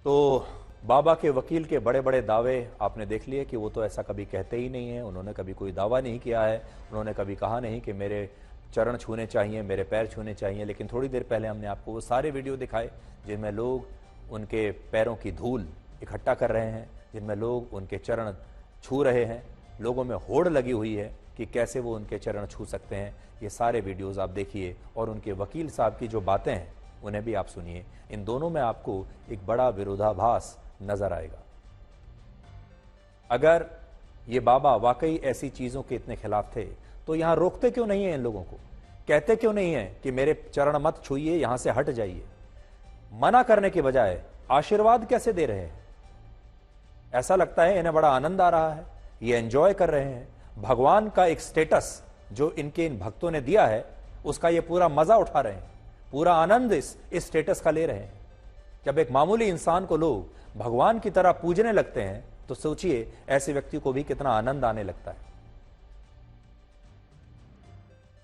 तो बाबा के वकील के बड़े बड़े दावे आपने देख लिए कि वो तो ऐसा कभी कहते ही नहीं है। उन्होंने कभी कोई दावा नहीं किया है, उन्होंने कभी कहा नहीं कि मेरे चरण छूने चाहिए, मेरे पैर छूने चाहिए। लेकिन थोड़ी देर पहले हमने आपको वो सारे वीडियो दिखाए जिनमें लोग उनके पैरों की धूल इकट्ठा कर रहे हैं, जिनमें लोग उनके चरण छू रहे हैं। लोगों में होड़ लगी हुई है कि कैसे वो उनके चरण छू सकते हैं। ये सारे वीडियोज़ आप देखिए और उनके वकील साहब की जो बातें हैं उन्हें भी आप सुनिए। इन दोनों में आपको एक बड़ा विरोधाभास नजर आएगा। अगर ये बाबा वाकई ऐसी चीजों के इतने खिलाफ थे तो यहां रोकते क्यों नहीं है इन लोगों को? कहते क्यों नहीं है कि मेरे चरण मत छूइए, यहां से हट जाइए? मना करने के बजाय आशीर्वाद कैसे दे रहे हैं? ऐसा लगता है इन्हें बड़ा आनंद आ रहा है, ये एंजॉय कर रहे हैं। भगवान का एक स्टेटस जो इनके इन भक्तों ने दिया है उसका ये पूरा मजा उठा रहे हैं, पूरा आनंद इस स्टेटस का ले रहे हैं। जब एक मामूली इंसान को लोग भगवान की तरह पूजने लगते हैं तो सोचिए ऐसे व्यक्ति को भी कितना आनंद आने लगता है।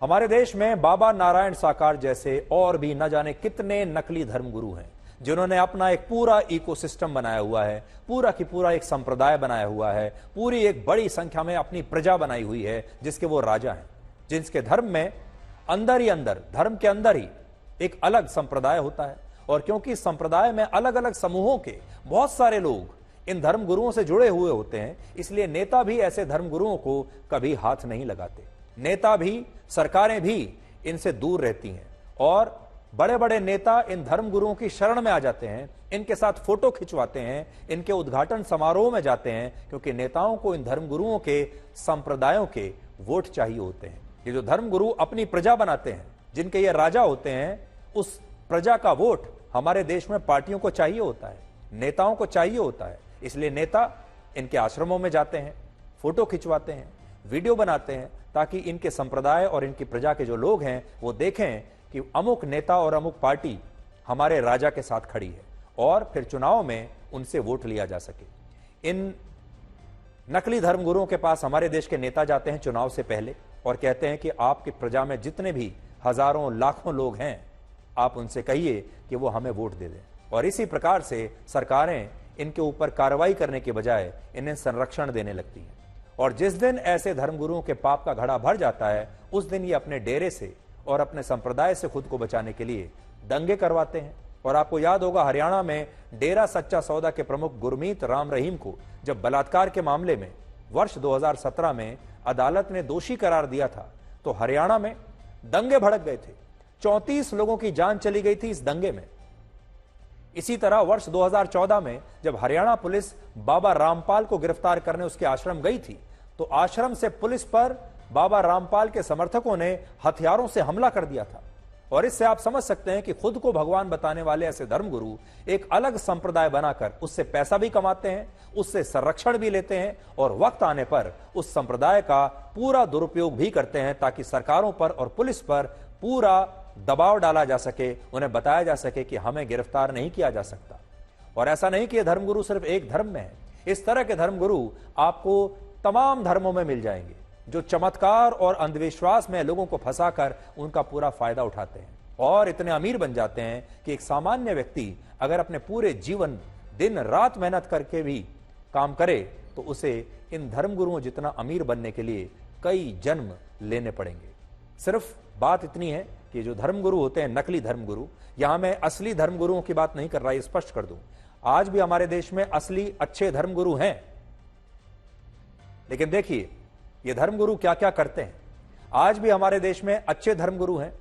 हमारे देश में बाबा नारायण साकार जैसे और भी न जाने कितने नकली धर्मगुरु हैं जिन्होंने अपना एक पूरा इकोसिस्टम बनाया हुआ है, पूरा की पूरा एक संप्रदाय बनाया हुआ है, पूरी एक बड़ी संख्या में अपनी प्रजा बनाई हुई है जिसके वो राजा हैं, जिसके धर्म में अंदर ही अंदर, धर्म के अंदर ही एक अलग संप्रदाय होता है। और क्योंकि इस संप्रदाय में अलग अलग समूहों के बहुत सारे लोग इन धर्मगुरुओं से जुड़े हुए होते हैं, इसलिए नेता भी ऐसे धर्मगुरुओं को कभी हाथ नहीं लगाते। नेता भी, सरकारें भी इनसे दूर रहती हैं और बड़े बड़े नेता इन धर्मगुरुओं की शरण में आ जाते हैं, इनके साथ फोटो खिंचवाते हैं, इनके उद्घाटन समारोह में जाते हैं, क्योंकि नेताओं को इन धर्मगुरुओं के संप्रदायों के वोट चाहिए होते हैं। ये जो धर्मगुरु अपनी प्रजा बनाते हैं, जिनके ये राजा होते हैं, उस प्रजा का वोट हमारे देश में पार्टियों को चाहिए होता है, नेताओं को चाहिए होता है। इसलिए नेता इनके आश्रमों में जाते हैं, फोटो खिंचवाते हैं, वीडियो बनाते हैं, ताकि इनके संप्रदाय और इनकी प्रजा के जो लोग हैं वो देखें कि अमुक नेता और अमुक पार्टी हमारे राजा के साथ खड़ी है और फिर चुनाव में उनसे वोट लिया जा सके। इन नकली धर्मगुरुओं के पास हमारे देश के नेता जाते हैं चुनाव से पहले और कहते हैं कि आपकी प्रजा में जितने भी हजारों लाखों लोग हैं, आप उनसे कहिए कि वो हमें वोट दे दें। और इसी प्रकार से सरकारें इनके ऊपर कार्रवाई करने के बजाय इन्हें संरक्षण देने लगती हैं। और जिस दिन ऐसे धर्मगुरुओं के पाप का घड़ा भर जाता है, उस दिन ये अपने डेरे से और अपने संप्रदाय से खुद को बचाने के लिए दंगे करवाते हैं। और आपको याद होगा, हरियाणा में डेरा सच्चा सौदा के प्रमुख गुरमीत राम रहीम को जब बलात्कार के मामले में वर्ष 2017 में अदालत ने दोषी करार दिया था, तो हरियाणा में दंगे भड़क गए थे। 34 लोगों की जान चली गई थी इस दंगे में। इसी तरह वर्ष 2014 में जब हरियाणा पुलिस बाबा रामपाल को गिरफ्तार करने उसके आश्रम गई थी, तो आश्रम से पुलिस पर बाबा रामपाल के समर्थकों ने हथियारों से हमला कर दिया था। और इससे आप समझ सकते हैं कि खुद को भगवान बताने वाले ऐसे धर्मगुरु एक अलग संप्रदाय बनाकर उससे पैसा भी कमाते हैं, उससे संरक्षण भी लेते हैं और वक्त आने पर उस संप्रदाय का पूरा दुरुपयोग भी करते हैं, ताकि सरकारों पर और पुलिस पर पूरा दबाव डाला जा सके, उन्हें बताया जा सके कि हमें गिरफ्तार नहीं किया जा सकता। और ऐसा नहीं कि ये धर्मगुरु सिर्फ एक धर्म में है, इस तरह के धर्मगुरु आपको तमाम धर्मों में मिल जाएंगे, जो चमत्कार और अंधविश्वास में लोगों को फंसाकर उनका पूरा फायदा उठाते हैं और इतने अमीर बन जाते हैं कि एक सामान्य व्यक्ति अगर अपने पूरे जीवन दिन रात मेहनत करके भी काम करे तो उसे इन धर्मगुरुओं जितना अमीर बनने के लिए कई जन्म लेने पड़ेंगे। सिर्फ बात इतनी है कि जो धर्मगुरु होते हैं, नकली धर्मगुरु, यहां मैं असली धर्मगुरुओं की बात नहीं कर रहा, ये स्पष्ट कर दूं। आज भी हमारे देश में असली अच्छे धर्मगुरु हैं, लेकिन देखिए ये धर्मगुरु क्या क्या करते हैं। आज भी हमारे देश में अच्छे धर्मगुरु हैं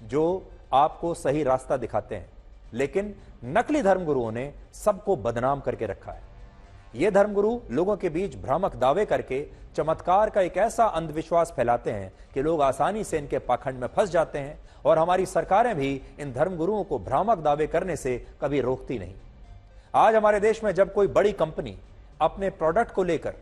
जो आपको सही रास्ता दिखाते हैं, लेकिन नकली धर्मगुरुओं ने सबको बदनाम करके रखा है। ये धर्मगुरु लोगों के बीच भ्रामक दावे करके चमत्कार का एक ऐसा अंधविश्वास फैलाते हैं कि लोग आसानी से इनके पाखंड में फंस जाते हैं। और हमारी सरकारें भी इन धर्मगुरुओं को भ्रामक दावे करने से कभी रोकती नहीं। आज हमारे देश में जब कोई बड़ी कंपनी अपने प्रोडक्ट को लेकर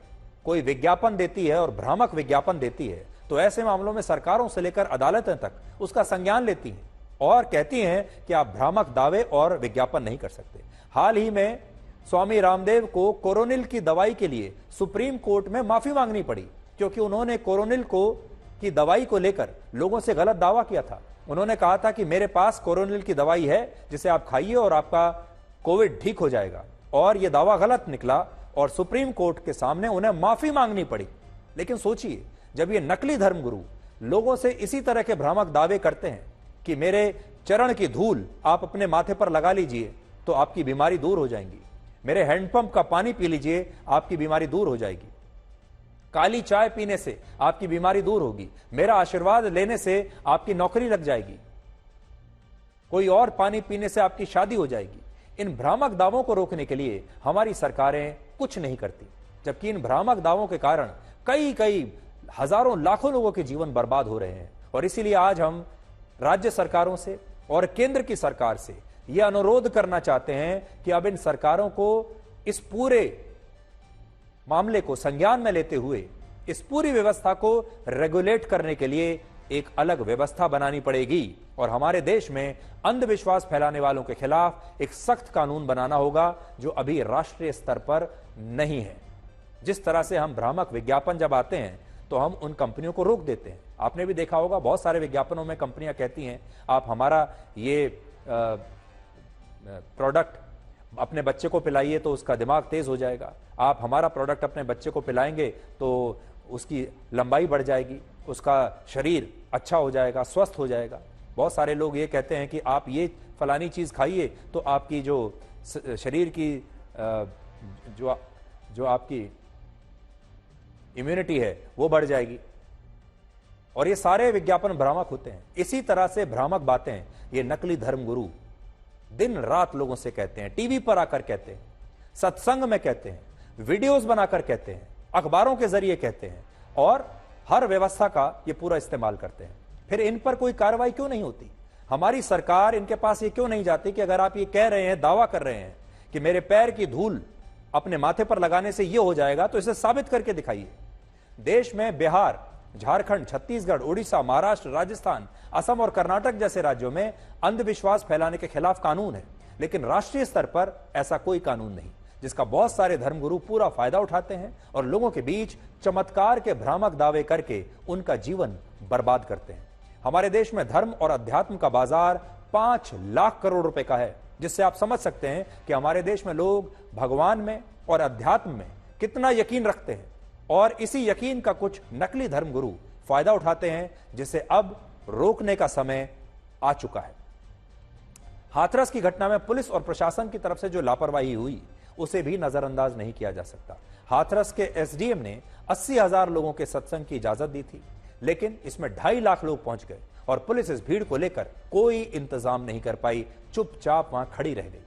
कोई विज्ञापन देती है और भ्रामक विज्ञापन देती है, तो ऐसे मामलों में सरकारों से लेकर अदालतें तक उसका संज्ञान लेती हैं और कहती हैं कि आप भ्रामक दावे और विज्ञापन नहीं कर सकते। हाल ही में स्वामी रामदेव को कोरोनिल की दवाई के लिए सुप्रीम कोर्ट में माफी मांगनी पड़ी, क्योंकि उन्होंने कोरोनिल की दवाई को लेकर लोगों से गलत दावा किया था। उन्होंने कहा था कि मेरे पास कोरोनिल की दवाई है जिसे आप खाइए और आपका कोविड ठीक हो जाएगा, और यह दावा गलत निकला और सुप्रीम कोर्ट के सामने उन्हें माफी मांगनी पड़ी। लेकिन सोचिए, जब ये नकली धर्मगुरु लोगों से इसी तरह के भ्रामक दावे करते हैं कि मेरे चरण की धूल आप अपने माथे पर लगा लीजिए तो आपकी बीमारी दूर हो जाएगी, मेरे हैंडपंप का पानी पी लीजिए आपकी बीमारी दूर हो जाएगी, काली चाय पीने से आपकी बीमारी दूर होगी, मेरा आशीर्वाद लेने से आपकी नौकरी लग जाएगी, कोई और पानी पीने से आपकी शादी हो जाएगी। इन भ्रामक दावों को रोकने के लिए हमारी सरकारें कुछ नहीं करती, जबकि इन भ्रामक दावों के कारण कई हजारों लाखों लोगों के जीवन बर्बाद हो रहे हैं। और इसीलिए आज हम राज्य सरकारों से और केंद्र की सरकार से यह अनुरोध करना चाहते हैं कि अब इन सरकारों को इस पूरे मामले को संज्ञान में लेते हुए इस पूरी व्यवस्था को रेगुलेट करने के लिए एक अलग व्यवस्था बनानी पड़ेगी और हमारे देश में अंधविश्वास फैलाने वालों के खिलाफ एक सख्त कानून बनाना होगा जो अभी राष्ट्रीय स्तर पर नहीं है। जिस तरह से हम भ्रामक विज्ञापन जब आते हैं तो हम उन कंपनियों को रोक देते हैं। आपने भी देखा होगा, बहुत सारे विज्ञापनों में कंपनियां कहती हैं आप हमारा ये प्रोडक्ट अपने बच्चे को पिलाइए तो उसका दिमाग तेज हो जाएगा, आप हमारा प्रोडक्ट अपने बच्चे को पिलाएंगे तो उसकी लंबाई बढ़ जाएगी, उसका शरीर अच्छा हो जाएगा, स्वस्थ हो जाएगा। बहुत सारे लोग ये कहते हैं कि आप ये फलानी चीज खाइए तो आपकी जो शरीर की जो आपकी इम्यूनिटी है वो बढ़ जाएगी। और ये सारे विज्ञापन भ्रामक होते हैं। इसी तरह से भ्रामक बातें ये नकली धर्मगुरु दिन रात लोगों से कहते हैं, टीवी पर आकर कहते हैं, सत्संग में कहते हैं, वीडियोस बनाकर कहते हैं, अखबारों के जरिए कहते हैं और हर व्यवस्था का ये पूरा इस्तेमाल करते हैं। फिर इन पर कोई कार्रवाई क्यों नहीं होती? हमारी सरकार इनके पास ये क्यों नहीं जाती कि अगर आप ये कह रहे हैं, दावा कर रहे हैं कि मेरे पैर की धूल अपने माथे पर लगाने से ये हो जाएगा, तो इसे साबित करके दिखाइए। देश में बिहार, झारखंड, छत्तीसगढ़, उड़ीसा, महाराष्ट्र, राजस्थान, असम और कर्नाटक जैसे राज्यों में अंधविश्वास फैलाने के खिलाफ कानून है, लेकिन राष्ट्रीय स्तर पर ऐसा कोई कानून नहीं, जिसका बहुत सारे धर्मगुरु पूरा फायदा उठाते हैं और लोगों के बीच चमत्कार के भ्रामक दावे करके उनका जीवन बर्बाद करते हैं। हमारे देश में धर्म और अध्यात्म का बाजार 5 लाख करोड़ रुपए का है, जिससे आप समझ सकते हैं कि हमारे देश में लोग भगवान में और अध्यात्म में कितना यकीन रखते हैं और इसी यकीन का कुछ नकली धर्मगुरु फायदा उठाते हैं, जिसे अब रोकने का समय आ चुका है। हाथरस की घटना में पुलिस और प्रशासन की तरफ से जो लापरवाही हुई उसे भी नजरअंदाज नहीं किया जा सकता। हाथरस के एसडीएम ने 80,000 लोगों के सत्संग की इजाजत दी थी, लेकिन इसमें 2.5 लाख लोग पहुंच गए और पुलिस इस भीड़ को लेकर कोई इंतजाम नहीं कर पाई, चुपचाप वहां खड़ी रह गई।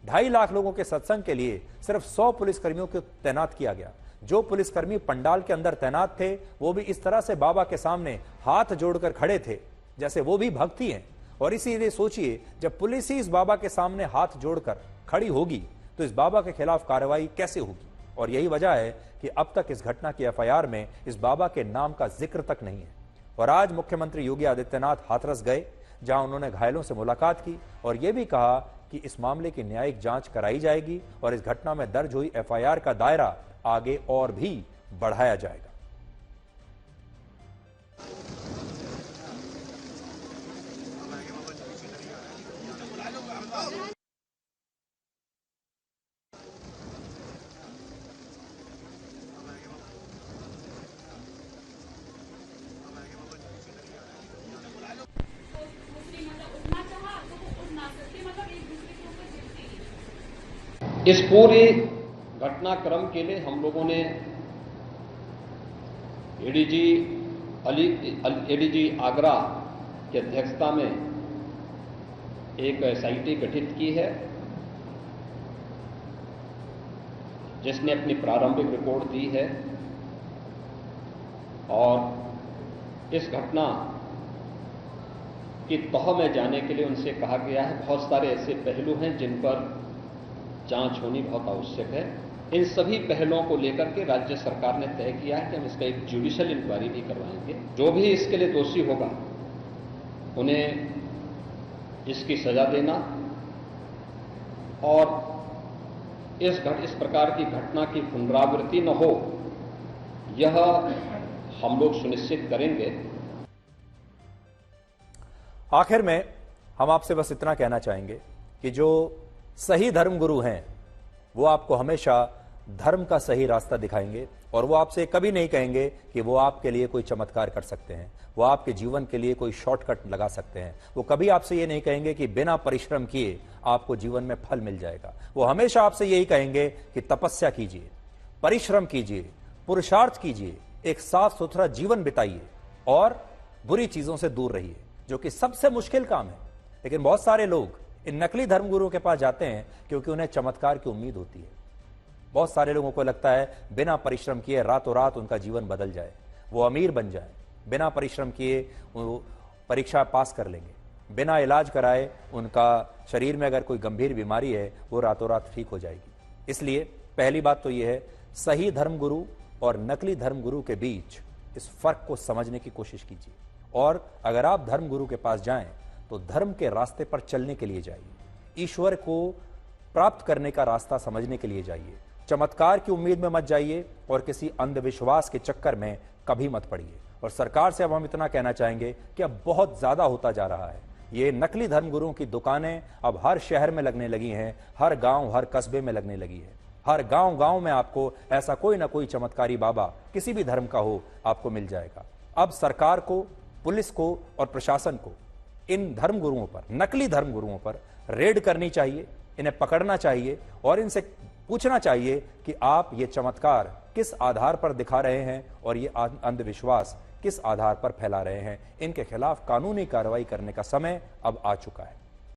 2.5 लाख लोगों के सत्संग के लिए सिर्फ 100 पुलिसकर्मियों को तैनात किया गया। जो पुलिसकर्मी पंडाल के अंदर तैनात थे वो भी इस तरह से बाबा के सामने हाथ जोड़कर खड़े थे जैसे वो भी भक्ति हैं। और इसीलिए सोचिए, जब पुलिस ही इस बाबा के सामने हाथ जोड़कर खड़ी होगी तो इस बाबा के खिलाफ कार्रवाई कैसे होगी? और यही वजह है कि अब तक इस घटना की एफआईआर में इस बाबा के नाम का जिक्र तक नहीं है। और आज मुख्यमंत्री योगी आदित्यनाथ हाथरस गए, जहां उन्होंने घायलों से मुलाकात की और यह भी कहा कि इस मामले की न्यायिक जांच कराई जाएगी और इस घटना में दर्ज हुई एफआईआर का दायरा आगे और भी बढ़ाया जाएगा। इस पूरे घटनाक्रम के लिए हम लोगों ने एडीजी आगरा की अध्यक्षता में एक एसआईटी गठित की है, जिसने अपनी प्रारंभिक रिपोर्ट दी है और इस घटना की तह में जाने के लिए उनसे कहा गया है। बहुत सारे ऐसे पहलू हैं जिन पर जांच होनी बहुत आवश्यक है। इन सभी पहलुओं को लेकर के राज्य सरकार ने तय किया है कि हम इसका एक जुडिशियल इंक्वायरी भी करवाएंगे। जो भी इसके लिए दोषी होगा उन्हें इसकी सजा देना और इस प्रकार की घटना की पुनरावृत्ति न हो, यह हम लोग सुनिश्चित करेंगे। आखिर में हम आपसे बस इतना कहना चाहेंगे कि जो सही धर्मगुरु हैं वो आपको हमेशा धर्म का सही रास्ता दिखाएंगे और वो आपसे कभी नहीं कहेंगे कि वो आपके लिए कोई चमत्कार कर सकते हैं, वो आपके जीवन के लिए कोई शॉर्टकट लगा सकते हैं। वो कभी आपसे ये नहीं कहेंगे कि बिना परिश्रम किए आपको जीवन में फल मिल जाएगा। वो हमेशा आपसे यही कहेंगे कि तपस्या कीजिए, परिश्रम कीजिए, पुरुषार्थ कीजिए, एक साफ सुथरा जीवन बिताइए और बुरी चीजों से दूर रहिए, जो कि सबसे मुश्किल काम है। लेकिन बहुत सारे लोग इन नकली धर्मगुरुओं के पास जाते हैं क्योंकि उन्हें चमत्कार की उम्मीद होती है। बहुत सारे लोगों को लगता है बिना परिश्रम किए रातों रात उनका जीवन बदल जाए, वो अमीर बन जाए, बिना परिश्रम किए वो परीक्षा पास कर लेंगे, बिना इलाज कराए उनका शरीर में अगर कोई गंभीर बीमारी है वो रातों रात ठीक हो जाएगी। इसलिए पहली बात तो यह है, सही धर्मगुरु और नकली धर्मगुरु के बीच इस फर्क को समझने की कोशिश कीजिए। और अगर आप धर्मगुरु के पास जाएं तो धर्म के रास्ते पर चलने के लिए जाइए, ईश्वर को प्राप्त करने का रास्ता समझने के लिए जाइए। चमत्कार की उम्मीद में मत जाइए और किसी अंधविश्वास के चक्कर में कभी मत पड़िए। और सरकार से अब हम इतना कहना चाहेंगे कि अब बहुत ज्यादा होता जा रहा है। ये नकली धर्मगुरुओं की दुकानें अब हर शहर में लगने लगी हैं, हर गांव हर कस्बे में लगने लगी है। हर गांव गांव में आपको ऐसा कोई ना कोई चमत्कारी बाबा किसी भी धर्म का हो आपको मिल जाएगा। अब सरकार को, पुलिस को और प्रशासन को इन धर्मगुरुओं पर, नकली धर्मगुरुओं पर रेड करनी चाहिए, इन्हें पकड़ना चाहिए और इनसे पूछना चाहिए कि आप ये चमत्कार किस आधार पर दिखा रहे हैं और ये अंधविश्वास किस आधार पर फैला रहे हैं। इनके खिलाफ कानूनी कार्रवाई करने का समय अब आ चुका है।